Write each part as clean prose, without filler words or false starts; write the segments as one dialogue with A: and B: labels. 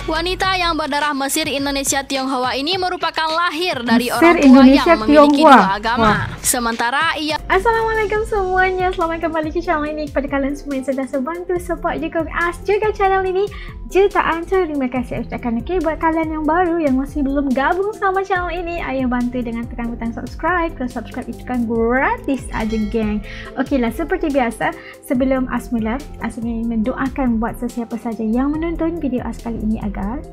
A: Wanita yang berdarah Mesir, Indonesia, Tionghoa ini merupakan lahir dari
B: Mesir,
A: orang tua
B: Indonesia,
A: yang memiliki
B: Tionghoa.
A: dua agama. Sementara ia...
B: Assalamualaikum semuanya, selamat kembali ke channel ini. Kepada kalian semua yang sudah bantu support juga channel ini, jutaan terima kasih ucapkan. Buat kalian yang baru yang masih belum gabung sama channel ini, ayo bantu dengan tekan butang subscribe. Kalau subscribe itu kan gratis aja, geng. Okeylah, seperti biasa, sebelum Asmula ingin mendoakan buat sesiapa saja yang menonton video kali ini agar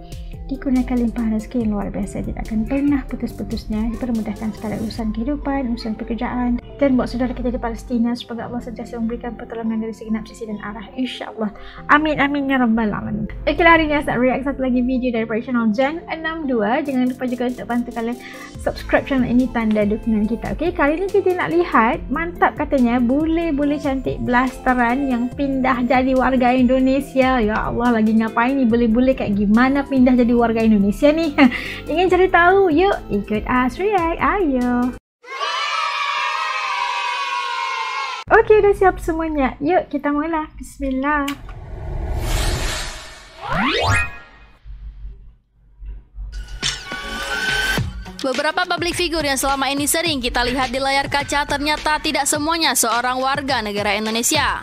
B: digunakan limpahan rezeki yang luar biasa, tidak akan pernah putus-putusnya, dipermudahkan segala urusan kehidupan, urusan pekerjaan, dan buat saudara kita di Palestina, semoga Allah sentiasa memberikan pertolongan dari segenap sisi dan arah, insyaAllah. Amin amin ya rabbal alamin. Okeylah, hari ini saya react satu lagi video dari channel Jan 62. Jangan lupa juga untuk bantu kalian subscribe channel ini, tanda dukungan kita. Okey, kali ini kita nak lihat, mantap katanya, bule-bule cantik blasteran yang pindah jadi warga Indonesia. Ya Allah, lagi ngapain nih bule-bule, kayak gimana pindah jadi warga Indonesia nih? Ingin cari tahu? Yuk ikut As React, ayo. Okey, dah siap semuanya. Yuk kita mula. Bismillah.
A: Beberapa public figure yang selama ini sering kita lihat di layar kaca ternyata tidak semuanya seorang warga negara Indonesia.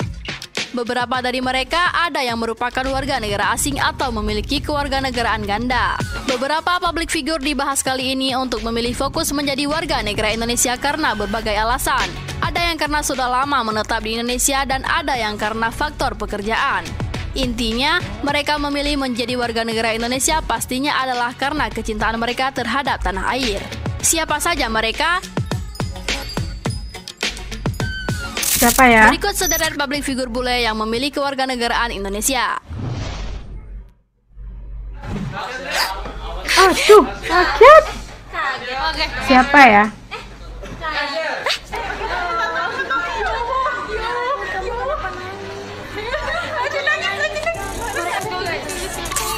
A: Beberapa dari mereka ada yang merupakan warga negara asing atau memiliki kewarganegaraan ganda. Beberapa public figure dibahas kali ini untuk memilih fokus menjadi warga negara Indonesia karena berbagai alasan. Ada yang karena sudah lama menetap di Indonesia dan ada yang karena faktor pekerjaan. Intinya, mereka memilih menjadi warga negara Indonesia pastinya adalah karena kecintaan mereka terhadap tanah air. Siapa saja mereka?
B: Siapa ya?
A: Berikut sederet public figure bule yang memiliki kewarganegaraan Indonesia.
B: Oh tuh, sakit. Siapa ya?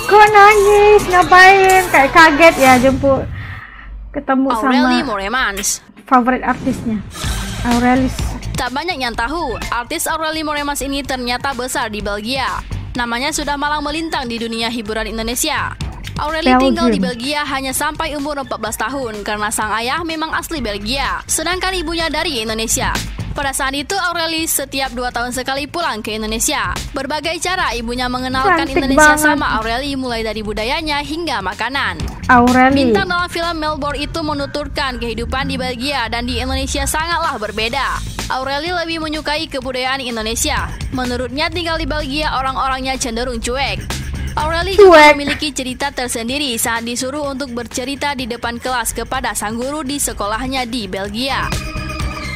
B: Kok nangis? Ngapain? Kayak kaget ya jemput ketemu
A: Aureli
B: sama
A: Moremans,
B: favorit artisnya, Aurelis.
A: Tak banyak yang tahu, artis Aureli Moremans ini ternyata besar di Belgia. Namanya sudah malang melintang di dunia hiburan Indonesia. Aureli tinggal di Belgia hanya sampai umur 14 tahun karena sang ayah memang asli Belgia, sedangkan ibunya dari Indonesia. Pada saat itu, Aureli setiap 2 tahun sekali pulang ke Indonesia. Berbagai cara ibunya mengenalkan
B: Cantik
A: Indonesia
B: banget
A: sama Aureli, mulai dari budayanya hingga makanan.
B: Aureli.
A: Bintang dalam film Melbourne itu menuturkan kehidupan di Belgia dan di Indonesia sangatlah berbeda. Aureli lebih menyukai kebudayaan Indonesia. Menurutnya tinggal di Belgia orang-orangnya cenderung cuek. Aureli juga memiliki cerita tersendiri saat disuruh untuk bercerita di depan kelas kepada sang guru di sekolahnya di Belgia.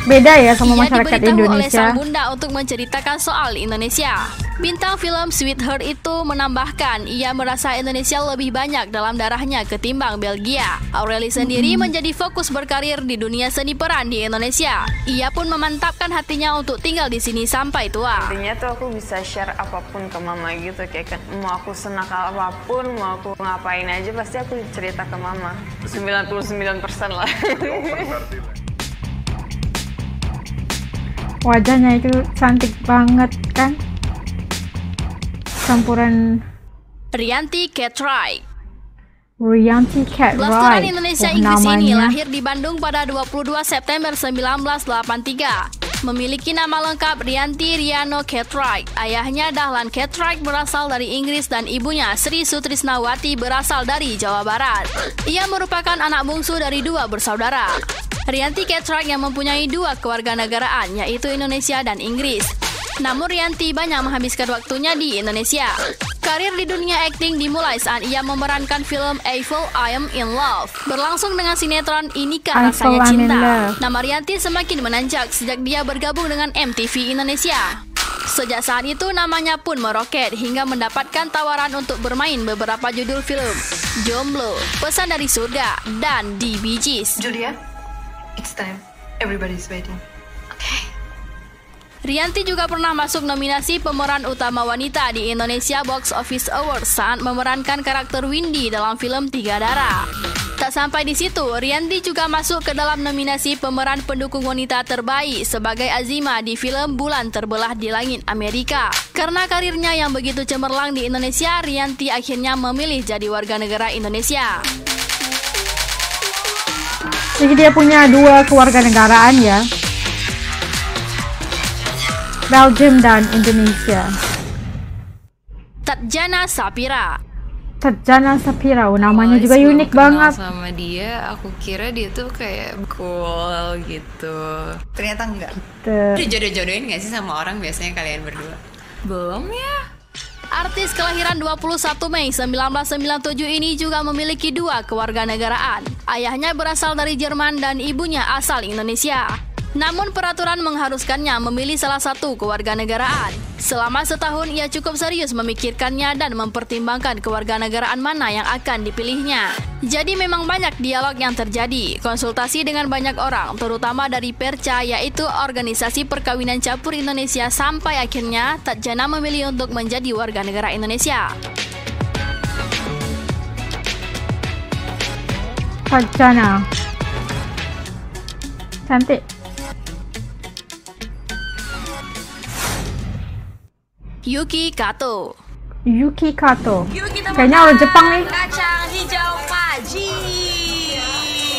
B: Beda ya sama masyarakat
A: Indonesia. Oleh
B: Indonesia.
A: sang bunda untuk menceritakan soal Indonesia. Bintang film Sweetheart itu menambahkan ia merasa Indonesia lebih banyak dalam darahnya ketimbang Belgia. Aureli sendiri menjadi fokus berkarir di dunia seni peran di Indonesia. Ia pun memantapkan hatinya untuk tinggal di sini sampai tua.
C: Intinya tuh aku bisa share apapun ke mama gitu, kayak mau aku senakal apapun, mau aku ngapain aja pasti aku cerita ke mama. 99% lah.
B: Wajahnya itu cantik banget kan, campuran
A: Rianti Cartwright.
B: Rianti
A: Blasteran
B: Cartwright.
A: Indonesia Inggris ini lahir di Bandung pada 22 September 1983. Memiliki nama lengkap Rianti Riano Cartwright. Ayahnya Dahlan Cartwright berasal dari Inggris dan ibunya Sri Sutrisnawati berasal dari Jawa Barat. Ia merupakan anak bungsu dari 2 bersaudara. Rianti Cartwright yang mempunyai 2 kewarganegaraan, yaitu Indonesia dan Inggris. Namun Rianti banyak menghabiskan waktunya di Indonesia. Karir di dunia akting dimulai saat ia memerankan film Eiffel I Am In Love, berlangsung dengan sinetron Inikah Rasanya Cinta. Nama Rianti semakin menanjak sejak dia bergabung dengan MTV Indonesia. Sejak saat itu namanya pun meroket hingga mendapatkan tawaran untuk bermain beberapa judul film Jomblo, Pesan dari Surga, dan The Bee Gees.
D: Julia, it's time. Everybody's waiting.
A: Rianti juga pernah masuk nominasi pemeran utama wanita di Indonesia Box Office Awards saat memerankan karakter Windy dalam film Tiga Darah. Tak Tak sampai di situ, Rianti juga masuk ke dalam nominasi pemeran pendukung wanita terbaik sebagai Azima di filem Bulan Terbelah di Langit Amerika. Karena karirnya yang begitu cemerlang di Indonesia, Rianti akhirnya memilih jadi warga negara Indonesia.
B: Jadi dia punya 2 kewarganegaraan ya, Belgium dan Indonesia.
A: Tatjana Sapira.
B: Tatjana Sapira, namanya juga unik banget.
E: Sama dia, aku kira dia tuh kayak cool gitu.
D: Ternyata enggak.
E: Dijodoh-jodohin gak sih sama orang biasanya kalian berdua? Belum ya?
A: Artis kelahiran 21 Mei 1997 ini juga memiliki 2 kewarganegaraan. Ayahnya berasal dari Jerman dan ibunya asal Indonesia. Namun peraturan mengharuskannya memilih salah satu kewarganegaraan. Selama setahun ia cukup serius memikirkannya dan mempertimbangkan kewarganegaraan mana yang akan dipilihnya. Jadi memang banyak dialog yang terjadi, konsultasi dengan banyak orang, terutama dari Perca, yaitu organisasi perkawinan campur Indonesia, sampai akhirnya Tatjana memilih untuk menjadi warga negara Indonesia.
B: Tatjana cantik.
A: Yuki Kato.
B: Yuki Kato. Kayaknya orang Jepang nih.
E: Kacang hijau Paji.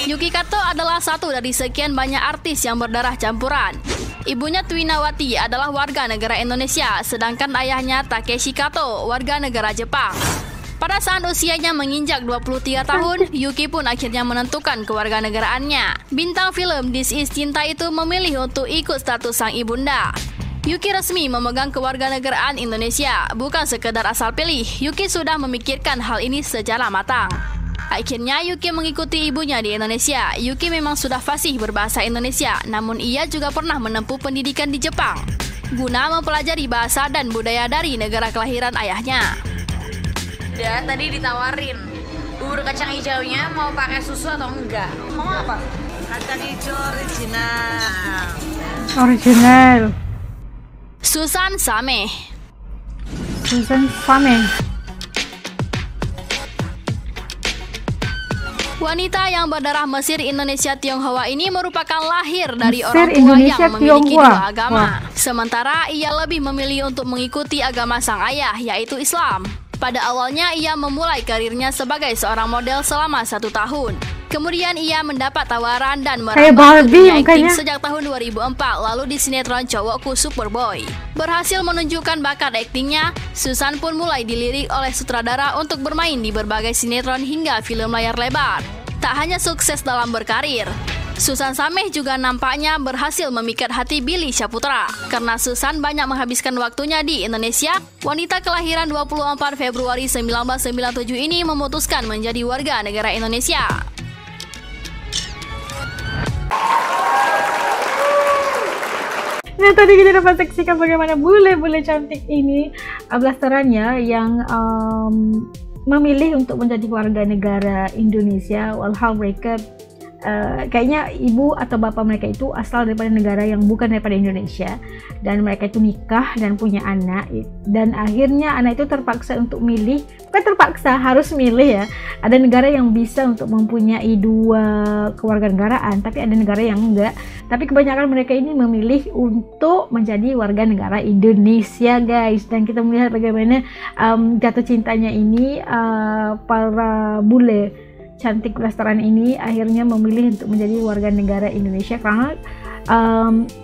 A: Yuki Kato adalah satu dari sekian banyak artis yang berdarah campuran. Ibunya Twinawati adalah warga negara Indonesia, sedangkan ayahnya Takeshi Kato warga negara Jepang. Pada saat usianya menginjak 23 tahun, Yuki pun akhirnya menentukan kewarganegaraannya. Bintang film This Is Cinta itu memilih untuk ikut status sang ibunda. Yuki resmi memegang kewarganegaraan Indonesia, bukan sekedar asal pilih. Yuki sudah memikirkan hal ini secara matang. Akhirnya Yuki mengikuti ibunya di Indonesia. Yuki memang sudah fasih berbahasa Indonesia, namun ia juga pernah menempuh pendidikan di Jepang guna mempelajari bahasa dan budaya dari negara kelahiran ayahnya.
E: Dia tadi ditawarin bubur kacang hijaunya mau pakai susu atau enggak? Mau apa? Kacang hijau original.
B: Original.
A: Susan Sameh.
B: Susan Sameh.
A: Wanita yang berdarah Mesir, Indonesia, Tionghoa ini merupakan lahir dari
B: Mesir,
A: orang tua
B: Indonesia,
A: yang memiliki
B: Tionghoa.
A: 2 agama.
B: Wah.
A: Sementara ia lebih memilih untuk mengikuti agama sang ayah, yaitu Islam. Pada awalnya ia memulai karirnya sebagai seorang model selama 1 tahun. Kemudian ia mendapat tawaran dan
B: Kayak
A: merambah ke
B: Barbie
A: dunia akting
B: mukanya.
A: sejak tahun 2004, lalu di sinetron Cowokku Superboy. Berhasil menunjukkan bakat aktingnya, Susan pun mulai dilirik oleh sutradara untuk bermain di berbagai sinetron hingga film layar lebar. Tak hanya sukses dalam berkarir, Susan Sameh juga nampaknya berhasil memikat hati Billy Syahputra. Karena Susan banyak menghabiskan waktunya di Indonesia, wanita kelahiran 24 Februari 1997 ini memutuskan menjadi warga negara Indonesia.
B: Nah, tadi kita dapat saksikan bagaimana bule-bule cantik ini blasterannya yang memilih untuk menjadi warga negara Indonesia, walhal mereka kayaknya ibu atau bapak mereka itu asal daripada negara yang bukan daripada Indonesia, dan mereka itu nikah dan punya anak, dan akhirnya anak itu terpaksa untuk milih, bukan terpaksa, harus milih ya. Ada negara yang bisa untuk mempunyai 2 kewarganegaraan, tapi ada negara yang enggak. Tapi kebanyakan mereka ini memilih untuk menjadi warga negara Indonesia, guys. Dan kita melihat bagaimana jatuh cintanya ini para bule cantik blasteran ini akhirnya memilih untuk menjadi warga negara Indonesia karena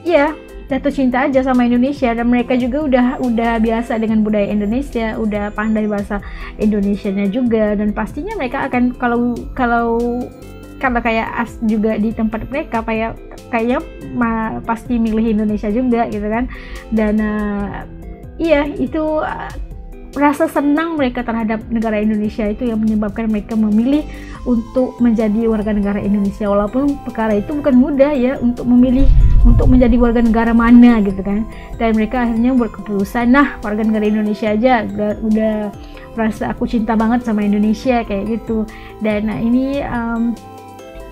B: ya jatuh cinta aja sama Indonesia, dan mereka juga udah biasa dengan budaya Indonesia, udah pandai bahasa Indonesianya juga, dan pastinya mereka akan kalau kayak juga di tempat mereka kayaknya pasti milih Indonesia juga gitu kan. Dan iya itu rasa senang mereka terhadap negara Indonesia itu yang menyebabkan mereka memilih untuk menjadi warga negara Indonesia, walaupun perkara itu bukan mudah ya, untuk memilih untuk menjadi warga negara mana gitu kan. Dan mereka akhirnya berkeputusan, nah warga negara Indonesia aja, udah merasa aku cinta banget sama Indonesia kayak gitu. Dan ini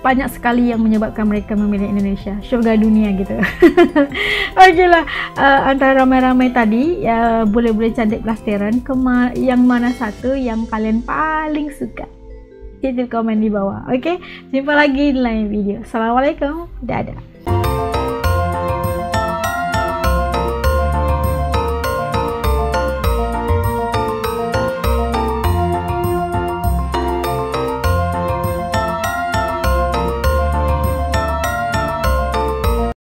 B: banyak sekali yang menyebabkan mereka memilih Indonesia, surga dunia gitu. Oke lah, antara ramai-ramai tadi ya, bule-bule cantik blasteran, yang mana satu yang kalian paling suka? Tulis komen di bawah. Oke, jumpa lagi di lain video. Assalamualaikum, dadah.